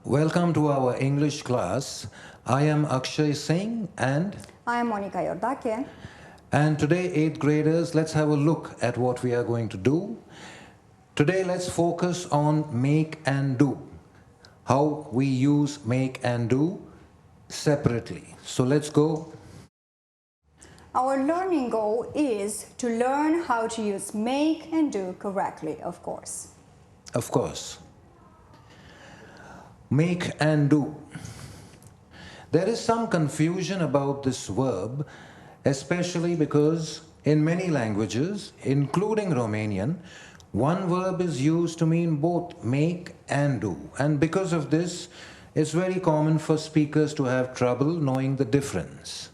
Welcome to our English class. I am Akshay Singh I am Monica Iordache. and today 8th graders, let's have a look at what we are going to do. Today let's focus on make and do. How we use make and do separately. So let's go. Our learning goal is to learn how to use make and do correctly, of course. Of course. Make and do. There is some confusion about this verb, especially because in many languages, including Romanian, one verb is used to mean both make and do. And because of this, it's very common for speakers to have trouble knowing the difference.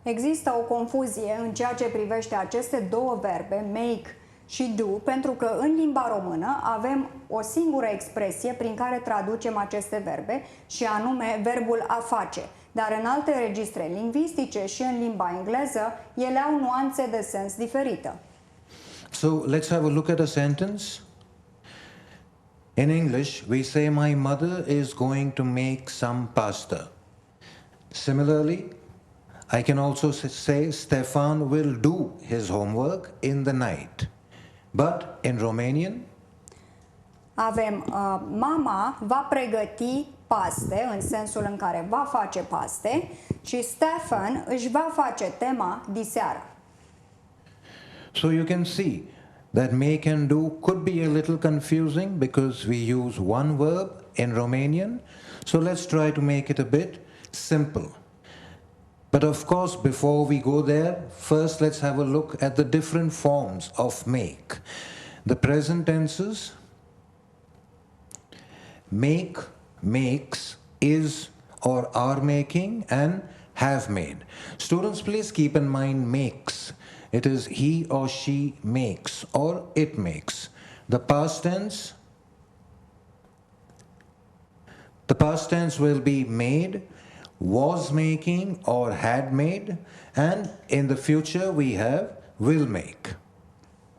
Există o confuzie în ceea ce privește aceste două verbe, make și do, pentru că în limba română avem o singură expresie prin care traducem aceste verbe, și anume verbul a face. Dar în alte registre lingvistice și în limba engleză, ele au nuanțe de sens diferită. So let's have a look at a sentence. In English, we say, my mother is going to make some pasta. Similarly, I can also say, Stefan will do his homework in the night. But in Romanian, Avem mama va pregăti paste, în sensul în care va face paste, și Stefan își va face tema diseară. so you can see that make and do could be a little confusing because we use one verb in Romanian. So let's try to make it a bit simple. But of course, before we go there, first let's have a look at the different forms of make. The present tenses: make, makes, is or are making, and have made. Students, please keep in mind makes. It is he or she makes or it makes. The past tense will be made, was making or had made, and in the future we have will make.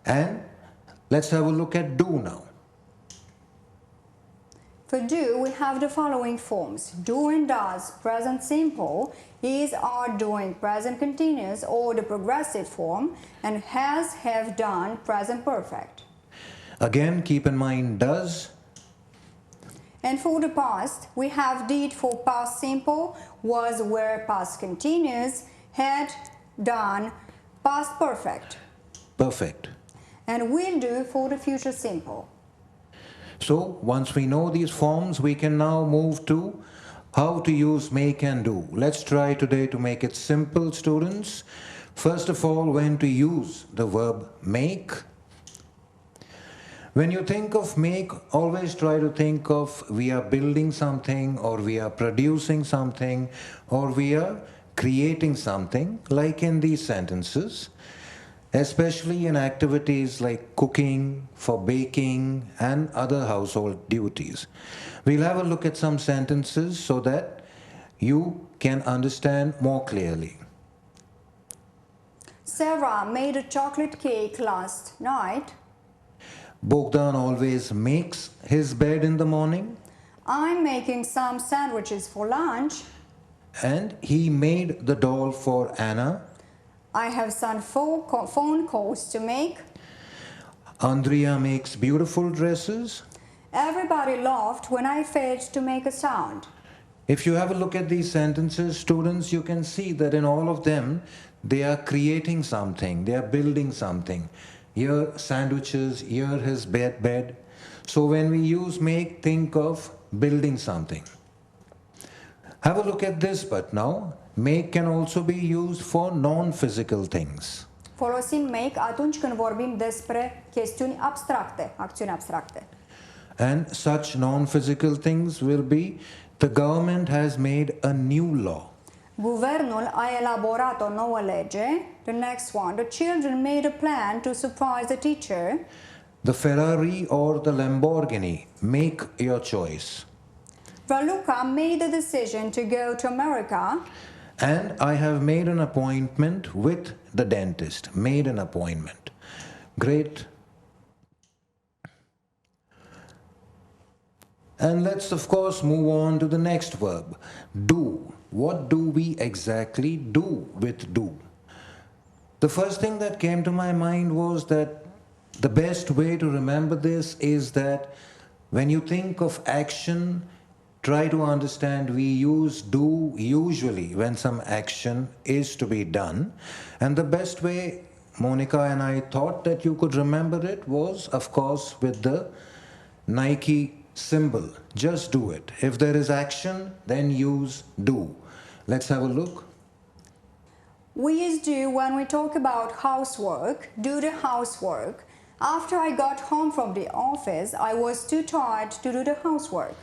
And let's have a look at do now. For do, we have the following forms: do and does, present simple, is, are, doing, present continuous or the progressive form, and has, have, done, present perfect. Again, keep in mind does. And for the past, we have did for past simple, was, were, past continuous, had, done, past perfect, Perfect. and will do for the future simple. So once we know these forms, we can now move to how to use make and do. Let's try today to make it simple, students. First of all, when to use the verb make. When you think of make, always try to think of we are building something, or we are producing something, or we are creating something, like in these sentences, especially in activities like cooking, for baking, and other household duties. We'll have a look at some sentences so that you can understand more clearly. Sarah made a chocolate cake last night. Bogdan always makes his bed in the morning, I'm making some sandwiches for lunch. and he made the doll for Anna. I have some phone calls to make. Andrea makes beautiful dresses. Everybody laughed when I failed to make a sound. If you have a look at these sentences, students, you can see that in all of them, they are creating something, they are building something. Here, sandwiches, here his bed. So when we use make, think of building something. Have a look at this but now. Make can also be used for non-physical things. Folosim make atunci când vorbim despre chestiuni abstracte, acțiuni abstracte. And such non-physical things will be, the government has made a new law. Guvernul a elaborat o nouă lege. The next one, the children made a plan to surprise the teacher. The Ferrari or the Lamborghini, make your choice. Raluca made a decision to go to America. And I have made an appointment with the dentist. Made an appointment. Great. And let's of course move on to the next verb, do. What do we exactly do with do? The first thing that came to my mind was that the best way to remember this is that when you think of action, try to understand we use do usually when some action is to be done. And the best way Monica and I thought that you could remember it was, of course, with the Nike symbol. Just do it. If there is action, then use do. Let's have a look. We use do when we talk about housework, do the housework. After I got home from the office, I was too tired to do the housework.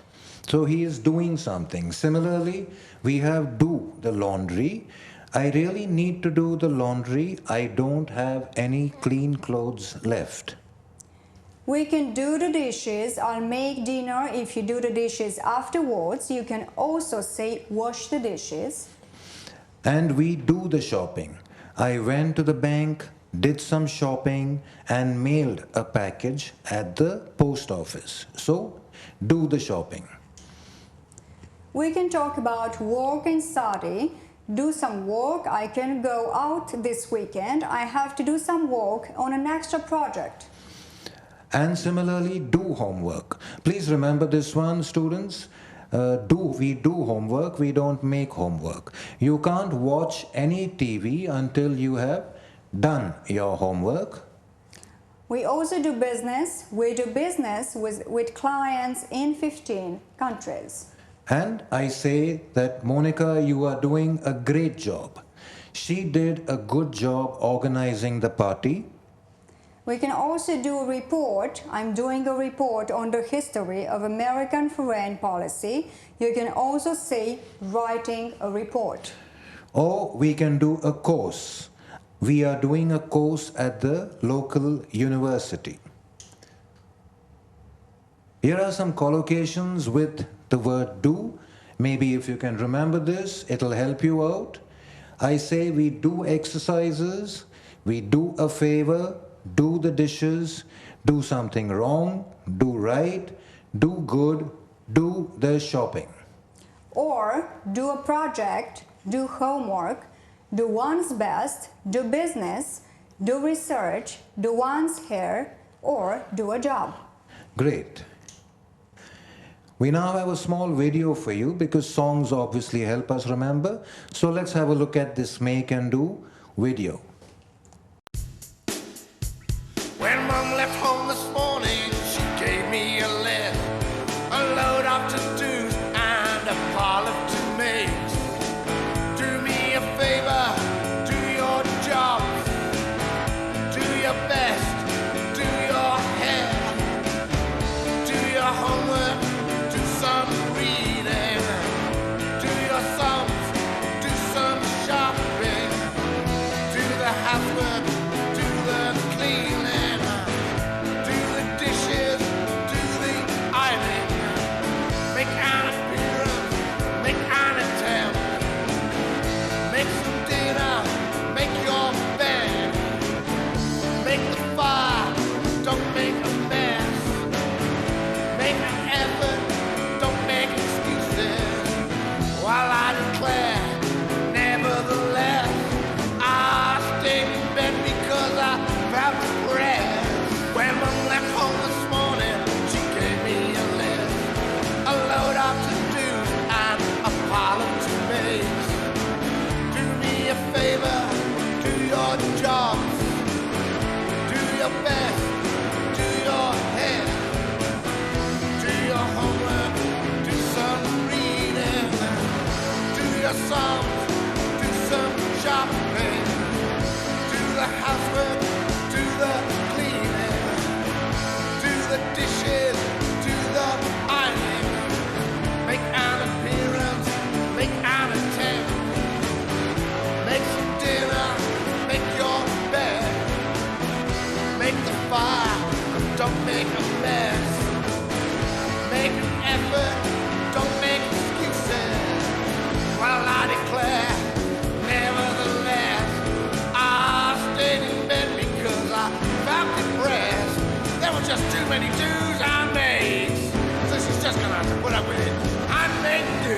So he is doing something. Similarly, we have do the laundry. I really need to do the laundry. I don't have any clean clothes left. We can do the dishes. I'll make dinner. If you do the dishes afterwards, you can also say wash the dishes. And we do the shopping. I went to the bank, did some shopping, and mailed a package at the post office. So, do the shopping. We can talk about work and study. Do some work. I can go out this weekend. I have to do some work on an extra project. And similarly, do homework. Please remember this one, students. We do homework, we don't make homework. You can't watch any TV until you have done your homework. We also do business. We do business with clients in 15 countries. And I say that, Monica, you are doing a great job. She did a good job organizing the party. We can also do a report. I'm doing a report on the history of American foreign policy. You can also say writing a report. Or we can do a course. We are doing a course at the local university. Here are some collocations with the word do. Maybe if you can remember this, it'll help you out. I say we do exercises, we do a favor, do the dishes, do something wrong, do right, do good, do the shopping. Or do a project, do homework, do one's best, do business, do research, do one's hair, or do a job. Great. We now have a small video for you because songs obviously help us remember. So let's have a look at this make and do video. When Mom left home this morning, she gave me a list, a load of to-dos and a pile of to-makes. Do me a favor, do your job, do your best, do your hair, do your homework, do some reading, do your sums, do some shopping, do the housework, do the cleaning, do the dishes, do the ironing, make an appearance, make an attempt, make some dinner, make your bed, make the fire, don't make a mess, make an effort, don't make excuses, while I declare, nevertheless, I stayed in bed because I felt depressed. When Mom left home this morning, she gave me a list, a load of to-dos and a pile of to-makes. Do me a favor, do your job, do your best, do your hair, do your homework, do some reading, do your songs, do some shopping, do the housework, do the cleaning, do the dishes, do the ironing, make an appearance, make an attempt, make some dinner, make your bed, make the fire, don't make a mess, make an effort, don't make excuses, while I declare, nevertheless, I stayed in bed because I felt depressed. There were just too many do's and maybes, so she's just just gonna have to put up with it and make do.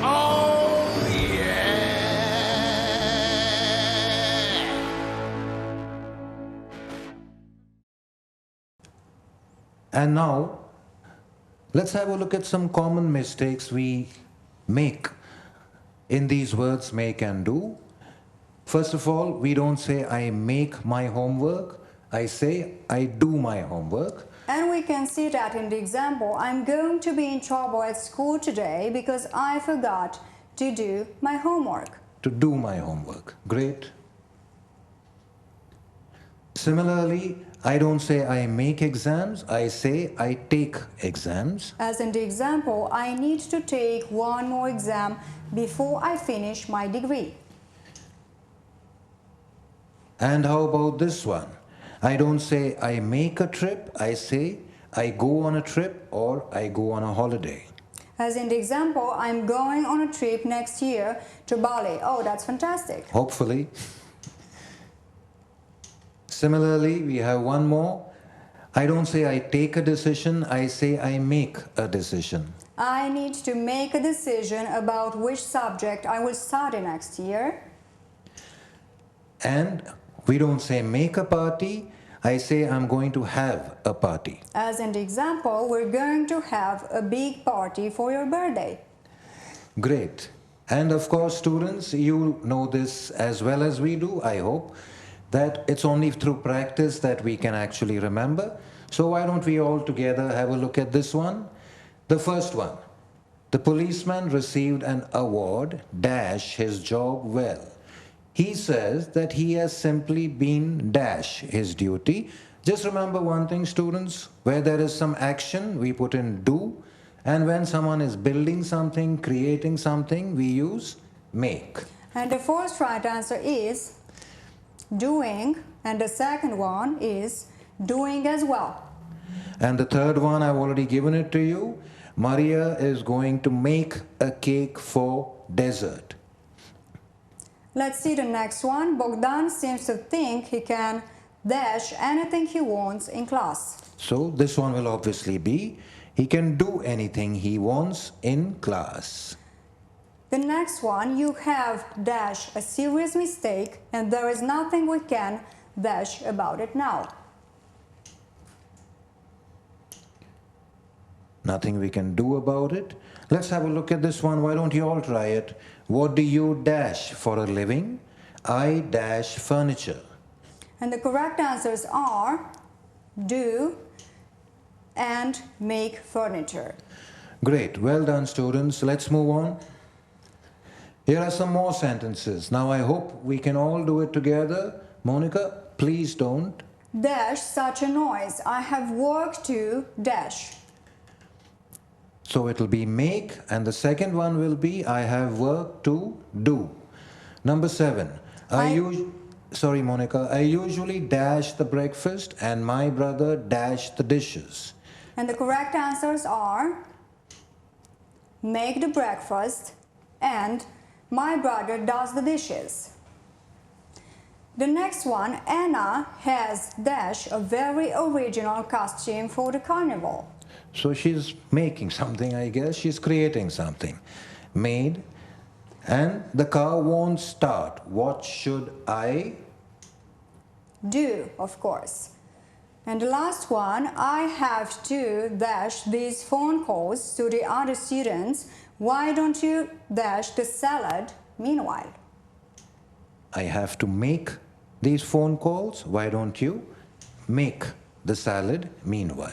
Oh, yeah. And now, let's have a look at some common mistakes we make in these words make and do. First of all, we don't say I make my homework, I say I do my homework. And we can see that in the example, I'm going to be in trouble at school today because I forgot to do my homework. To do my homework. Great. Similarly, I don't say I make exams, I say I take exams. As in the example, I need to take one more exam before I finish my degree. And how about this one? I don't say I make a trip, I say I go on a trip or I go on a holiday. As in the example, I'm going on a trip next year to Bali. Oh, that's fantastic. Hopefully. Similarly, we have one more. I don't say I take a decision, I say I make a decision. I need to make a decision about which subject I will study next year. And we don't say make a party, I say I'm going to have a party. As in the example, we're going to have a big party for your birthday. Great. And of course, students, you know this as well as we do, I hope, that it's only through practice that we can actually remember. So why don't we all together have a look at this one? The first one. The policeman received an award, dash his job well. He says that he has simply been dash his duty. Just remember one thing, students, where there is some action, we put in do, and when someone is building something, creating something, we use make. And the first right answer is doing, and the second one is doing as well. And the third one, I've already given it to you. Maria is going to make a cake for dessert. Let's see the next one. Bogdan seems to think he can dash anything he wants in class. So this one will obviously be, he can do anything he wants in class. The next one, you have dash a serious mistake and there is nothing we can dash about it now. Nothing we can do about it. Let's have a look at this one. Why don't you all try it? What do you dash for a living? I dash furniture. And the correct answers are do and make furniture. Great. Well done, students. Let's move on. Here are some more sentences. Now I hope we can all do it together. Monica, please don't. Dash such a noise. I have work to dash. So it will be make, and the second one will be I have work to do. Number 7. Sorry, Monica. I usually dash the breakfast and my brother dash the dishes. And the correct answers are make the breakfast and my brother does the dishes. The next one, Anna has dash a very original costume for the carnival. So she's making something, I guess. She's creating something. Made. And the car won't start. What should I do? Of course. And the last one, I have to dash these phone calls to the other students. Why don't you dash the salad meanwhile? I have to make these phone calls. Why don't you make the salad meanwhile?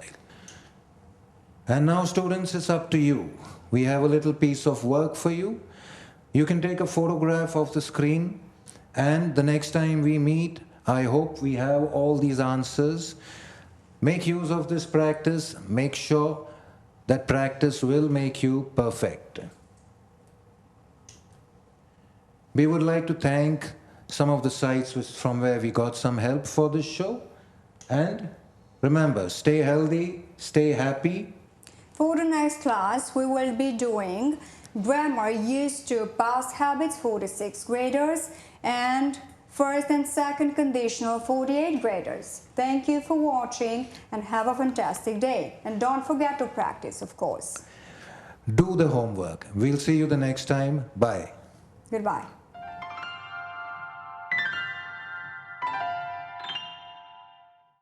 And now, students, it's up to you. We have a little piece of work for you. You can take a photograph of the screen, and the next time we meet, I hope we have all these answers. Make use of this practice. Make sure that practice will make you perfect. We would like to thank some of the sites from where we got some help for this show. And remember, stay healthy, stay happy. For the next class, we will be doing grammar used to past habits for the 6th graders and First and second conditional for the 8th graders. Thank you for watching and have a fantastic day. And don't forget to practice, of course. Do the homework. We'll see you the next time. Bye. Goodbye.